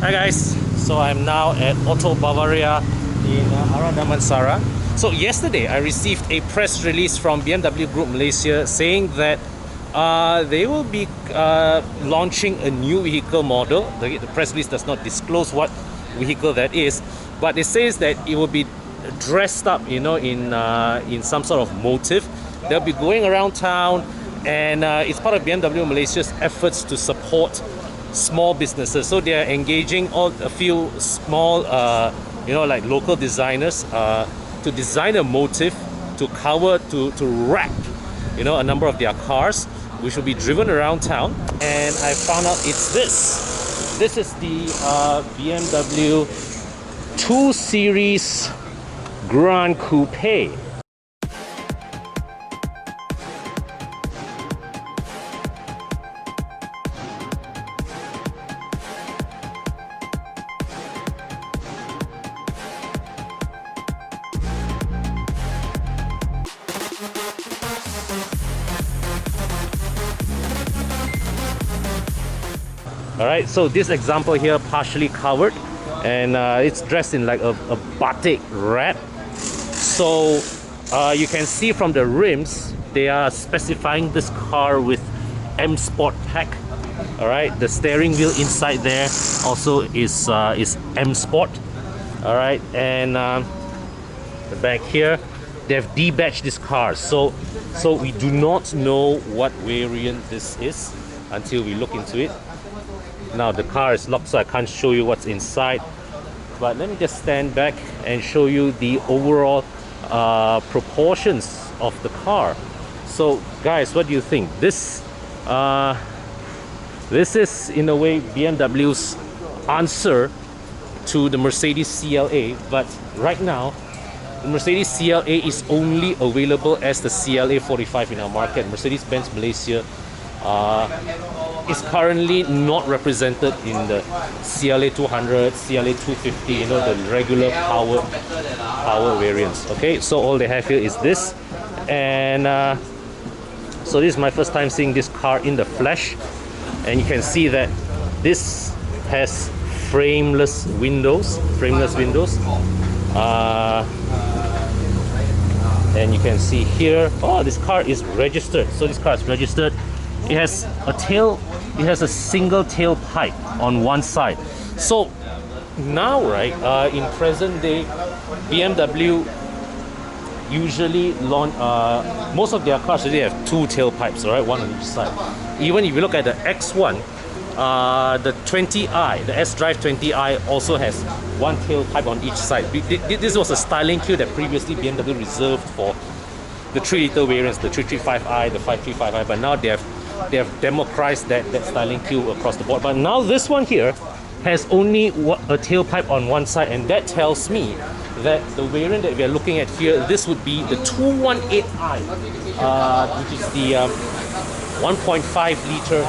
Hi guys, so I'm now at Auto Bavaria in Damansara. So yesterday I received a press release from BMW Group Malaysia saying that they will be launching a new vehicle model. The press release does not disclose what vehicle that is, but it says that it will be dressed up, you know, in some sort of motif. They'll be going around town, and it's part of BMW Malaysia's efforts to support small businesses. So they are engaging a few small, like local designers to design a motif to cover, to wrap, a number of their cars, which will be driven around town. And I found out it's this. This is the BMW 2 Series Gran Coupe. Alright, so this example here partially covered, and it's dressed in like a batik wrap. So you can see from the rims, they are specifying this car with M Sport pack. Alright, the steering wheel inside there also is M Sport. Alright, and the back here, they have debadged this car. So we do not know what variant this is until we look into it. Now the car is locked, so I can't show you what's inside, but let me just stand back and show you the overall proportions of the car. So guys, what do you think? This is in a way BMW's answer to the Mercedes CLA, but right now the Mercedes CLA is only available as the CLA 45 in our market. Mercedes-Benz Malaysia is currently not represented in the CLA 200, CLA 250, the regular power variants. Okay, so all they have here is this, and so this is my first time seeing this car in the flesh, and you can see that this has frameless windows, and you can see here, this car is registered. So this car is registered. It has a single tailpipe on one side. So now, right, in present day, BMW usually launch most of their cars already have two tailpipes, right, one on each side. Even if you look at the X1, the 20i, the S-Drive 20i also has one tailpipe on each side. This was a styling cue that previously BMW reserved for the 3-liter variants, the 335i, the 535i, but now they have democratized that styling cue across the board. But now this one here has only a tailpipe on one side, and that tells me that the variant that we are looking at here, this would be the 218i, which is the 1.5 liter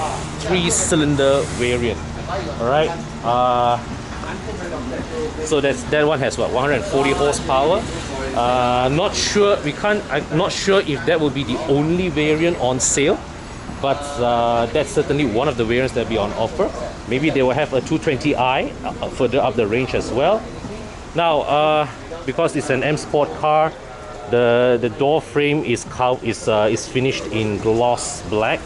3-cylinder variant. Alright, so that one has what, 140 horsepower. I'm not sure if that will be the only variant on sale, but that's certainly one of the variants that will be on offer. Maybe they will have a 220i further up the range as well. Now, because it's an M Sport car, the door frame is finished in gloss black.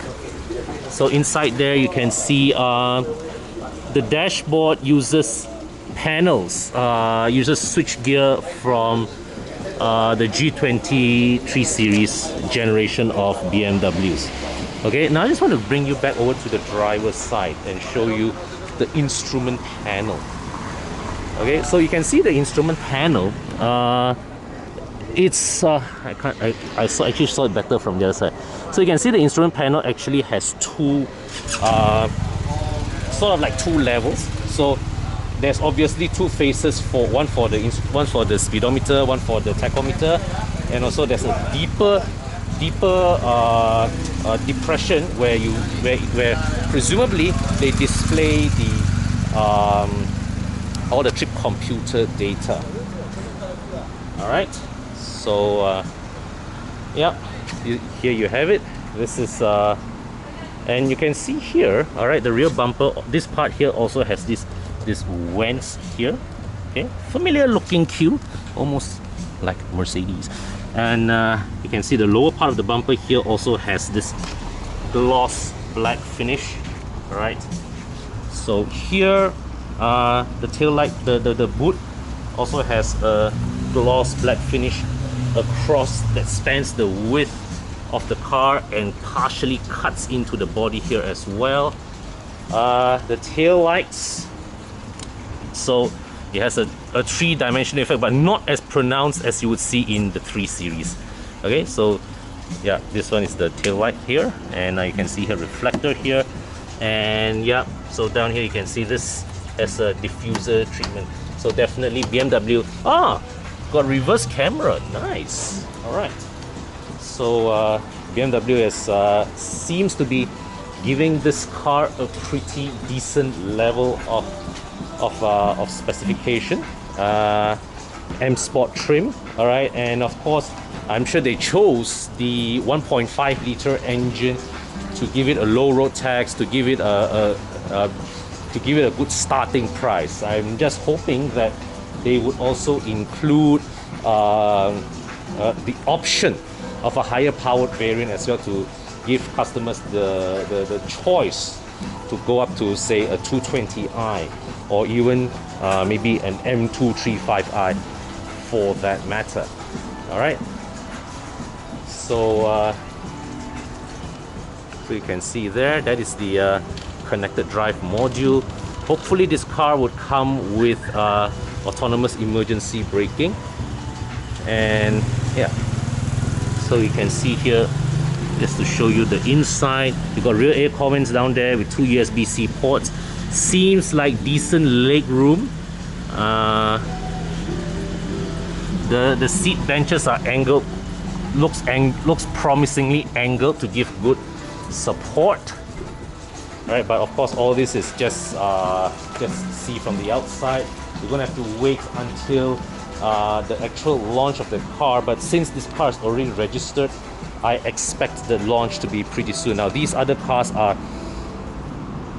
So inside there you can see the dashboard uses panels, uses switchgear from the G20 3 Series generation of BMWs. Okay, now I just want to bring you back over to the driver's side and show you the instrument panel. Okay, so you can see the instrument panel. It's I actually saw it better from the other side. So you can see the instrument panel actually has two sort of like two levels. So there's obviously two faces, one for the speedometer, one for the tachometer, and also there's a deeper depression where presumably they display all the trip computer data. All right, so yeah, here you have it. This is and you can see here, all right, the rear bumper, this part here also has this this vents here. Okay, familiar looking cube, almost like Mercedes. And you can see the lower part of the bumper here also has this gloss black finish. All right, so here the tail light, the boot also has a gloss black finish across that spans the width of the car and partially cuts into the body here as well. The tail lights, so it has a three-dimensional effect, but not as pronounced as you would see in the 3 Series. Okay, so yeah, this one is the tail light here, and you can see here reflector here, and yeah, so down here you can see this has a diffuser treatment. So definitely BMW. Got reverse camera, nice. All right, so BMW has seems to be giving this car a pretty decent level of specification. M Sport trim, all right, and of course I'm sure they chose the 1.5 liter engine to give it a low road tax, to give it a good starting price. I'm just hoping that they would also include the option of a higher powered variant as well, to give customers the choice to go up to, say, a 220i or even maybe an M235i for that matter. All right, so so you can see there, that is the connected drive module. Hopefully this car would come with autonomous emergency braking, and yeah, so you can see here, just to show you the inside, you got rear air vents down there with 2 USB-C ports. Seems like decent leg room. The seat benches are angled, looks promisingly angled to give good support. All right, but of course all this is just see from the outside. You're gonna have to wait until the actual launch of the car, but since this car is already registered, I expect the launch to be pretty soon. Now these other cars are,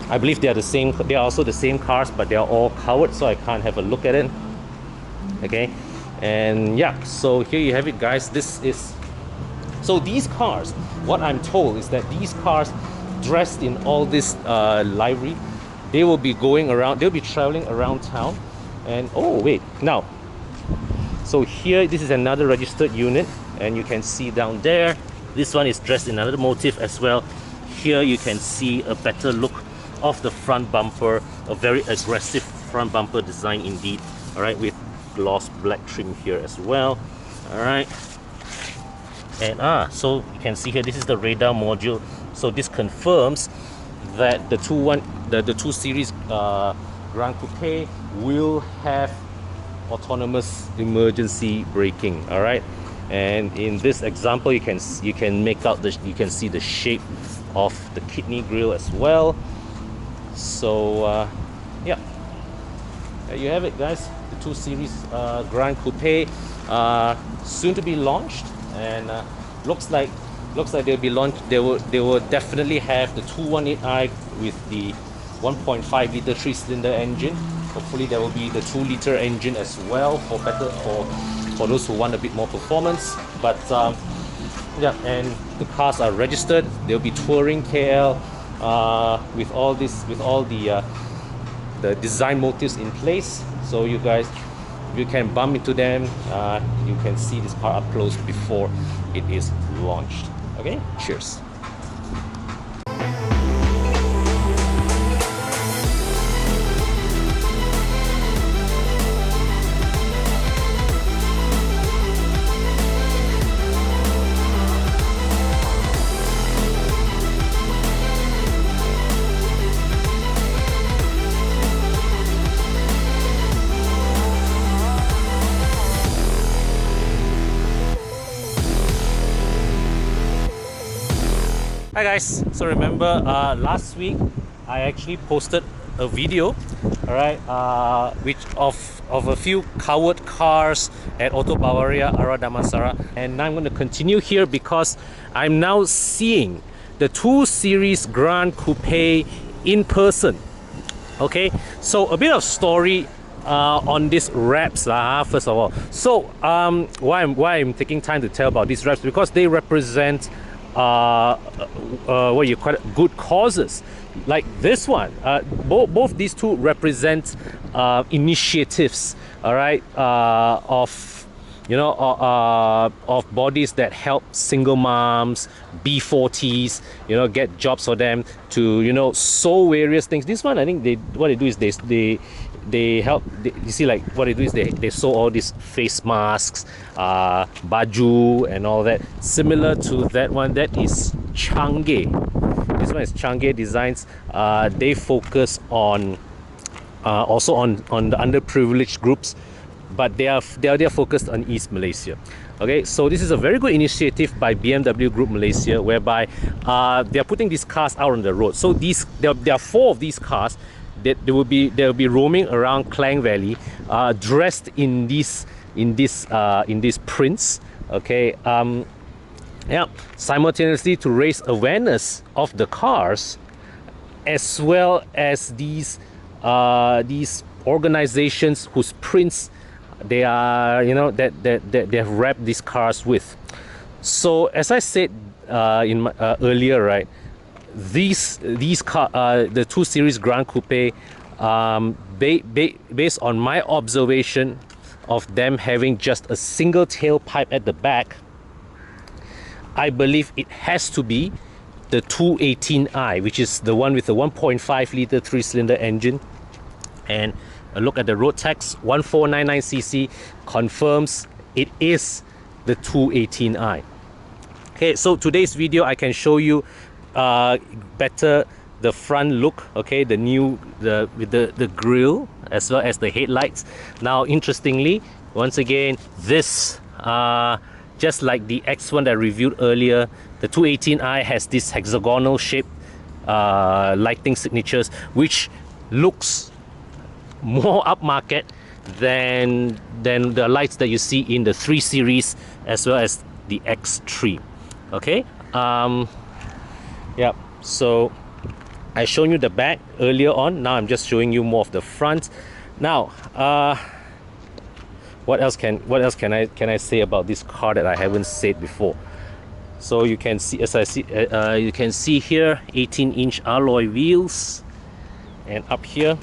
I believe they are the same, they are also the same cars, but they are all covered, so I can't have a look at it. Okay, and yeah, so here you have it, guys. This is, so these cars, what I'm told is that these cars dressed in all this livery, they will be going around, they'll be traveling around town. And oh wait, now, so here this is another registered unit, and you can see down there, this one is dressed in another motif as well. Here you can see a better look of the front bumper, a very aggressive front bumper design indeed. All right, with gloss black trim here as well. All right, and so you can see here, this is the radar module. So this confirms that the 2 Series Gran Coupe will have autonomous emergency braking. All right, and in this example, you can make out you can see the shape of the kidney grille as well. So yeah, there you have it, guys. The 2 Series Gran Coupe, soon to be launched, and looks like they'll be launched. They will definitely have the 218i with the 1.5 liter 3-cylinder engine. Hopefully there will be the 2 liter engine as well for those who want a bit more performance. But yeah, and the cars are registered. They'll be touring KL with all the design motifs in place. So you guys, you can bump into them. You can see this car up close before it is launched. Okay, cheers. Hi guys, so remember last week I actually posted a video, all right, which of a few covered cars at Auto Bavaria Ara Damansara, and now I'm going to continue here because I'm now seeing the 2 Series Gran Coupe in person. Okay, so a bit of story on these wraps first of all. So why I'm taking time to tell about these wraps, because they represent what you call it, good causes. Like this one, both these two represent initiatives, all right, of of bodies that help single moms, B40s, get jobs for them to sew various things. This one, I think what they do is they help. You see, like what they do is they sew all these face masks, baju, and all that. Similar to that one, that is Chang'e. This one is Chang'e Designs. They focus on also on the underprivileged groups, but they are focused on East Malaysia. Okay, so this is a very good initiative by BMW Group Malaysia, whereby they are putting these cars out on the road. So there are 4 of these cars that they will be roaming around Klang Valley, dressed in these prints. Okay, yeah, simultaneously to raise awareness of the cars, as well as these organizations whose prints they are that they have wrapped these cars with. So as I said in my, earlier, right, these car the 2 Series Gran Coupe, based on my observation of them having just a single tailpipe at the back, I believe it has to be the 218i, which is the one with the 1.5 liter 3-cylinder engine. And a look at the road tax, 1499cc, confirms it is the 218i. Okay, so today's video I can show you better the front look. Okay, with the grille as well as the headlights. Now, interestingly, once again, this just like the X1 that I reviewed earlier, the 218i has this hexagonal shape lighting signatures, which looks more upmarket than the lights that you see in the 3 Series as well as the X3. Okay, yeah, so I shown you the back earlier on. Now I'm just showing you more of the front. Now what else can I say about this car that I haven't said before? So you can see, you can see here, 18-inch alloy wheels, and up here,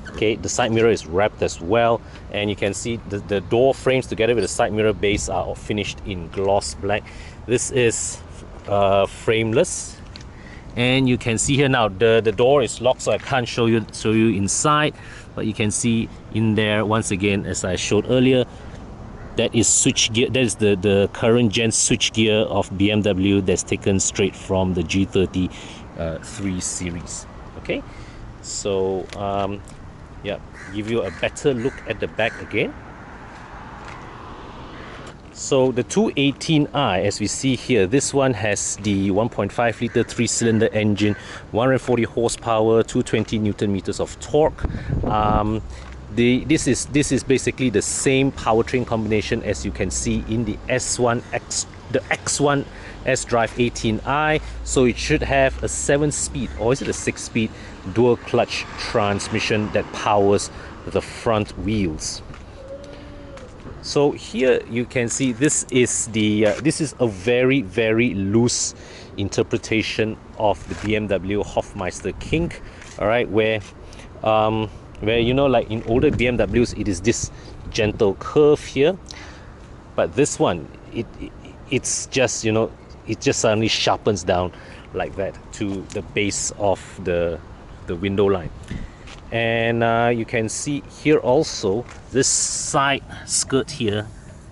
okay, the side mirror is wrapped as well, and you can see the door frames together with the side mirror base are all finished in gloss black. This is frameless, and you can see here now the door is locked, so I can't show you inside, but you can see in there once again, as I showed earlier, that is switch gear. That is the current gen switch gear of BMW that's taken straight from the G30 3 Series. Okay, so yeah, give you a better look at the back again. So the 218i, as we see here, this one has the 1.5 liter 3-cylinder engine, 140 horsepower, 220 Newton meters of torque. This is basically the same powertrain combination as you can see in the X1 S-Drive 18i. So it should have a 7-speed, or is it a 6-speed dual clutch transmission that powers the front wheels. So here you can see this is a very, very loose interpretation of the BMW Hofmeister kink. All right, where like in older BMWs, it is this gentle curve here, but this one it's just it just suddenly sharpens down like that to the base of the window line. And you can see here also this side skirt here.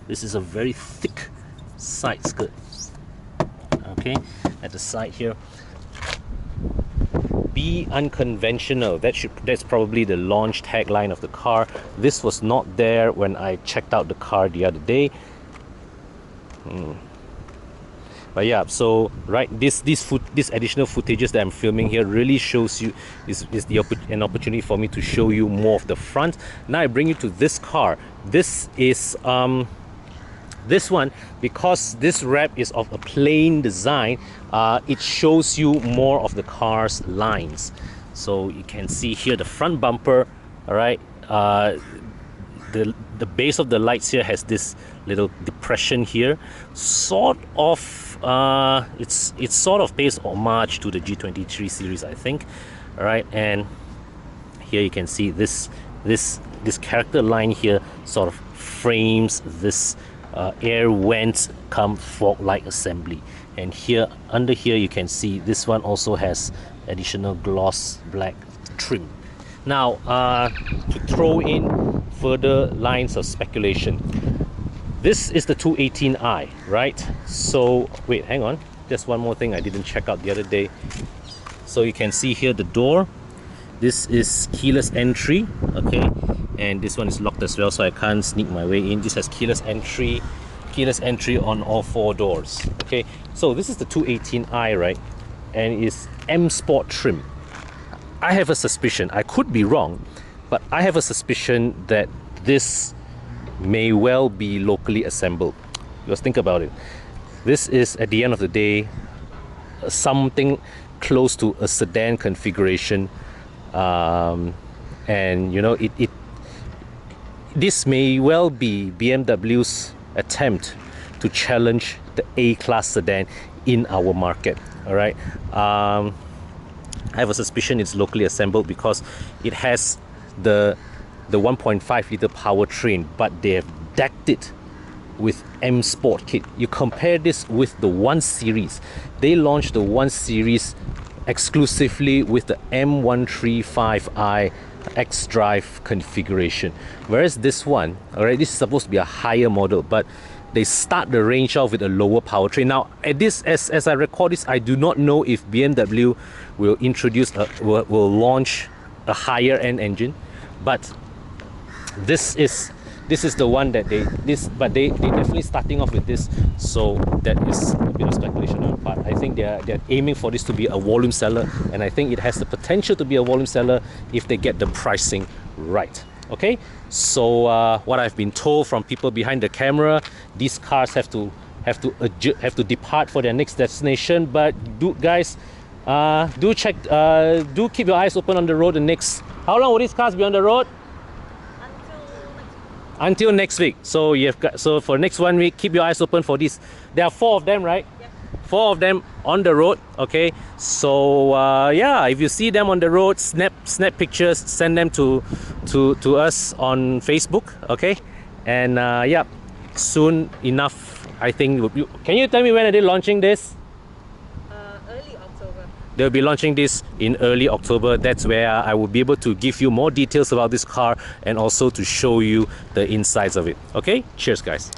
This is a very thick side skirt. Okay, at the side here. Be unconventional. That's probably the launch tagline of the car. This was not there when I checked out the car the other day. But yeah, so right, this additional footages that I'm filming here really shows you is an opportunity for me to show you more of the front. Now I bring you to this car. This is this one, because this wrap is of a plain design, it shows you more of the car's lines. So you can see here the front bumper, all right. The base of the lights here has this little depression here, sort of. It's sort of pays homage to the G23 series, I think. All right, and here you can see this character line here sort of frames this air vent come fog-like assembly. And here under here you can see this one also has additional gloss black trim. Now to throw in further lines of speculation, this is the 218i, right? So wait, hang on, just one more thing I didn't check out the other day. So you can see here the door, this is keyless entry, okay, and this one is locked as well, so I can't sneak my way in. This has keyless entry on all 4 doors. Okay, so this is the 218i, right? And it's M Sport trim. I have a suspicion, I could be wrong, but I have a suspicion that this may well be locally assembled. Just think about it. This is, at the end of the day, something close to a sedan configuration, and you know, this may well be BMW's attempt to challenge the A-class sedan in our market. All right, I have a suspicion it's locally assembled because it has the 1.5 liter powertrain, but they have decked it with M Sport kit. You compare this with the 1 Series. They launched the 1 Series exclusively with the M135i X-Drive configuration, whereas this one, alright, this is supposed to be a higher model, but they start the range off with a lower powertrain. Now at this, as I record this, I do not know if BMW will introduce will launch a higher end engine, but this is the one that they definitely starting off with this. So that is a bit of speculation on part. I think they're aiming for this to be a volume seller, and I think it has the potential to be a volume seller if they get the pricing right. Okay, so what I've been told from people behind the camera, these cars have to depart for their next destination. But do keep your eyes open on the road. The next, how long will these cars be on the road? Until next week. So so for next 1 week, keep your eyes open for this. There are 4 of them, right? Yep. 4 of them on the road. Okay, so yeah, if you see them on the road, snap pictures, send them to us on Facebook. Okay, and yeah, soon enough, I think. Can you tell me when are they launching this? Early October. They'll be launching this in early October. That's where I will be able to give you more details about this car and also to show you the insides of it. Okay, cheers guys.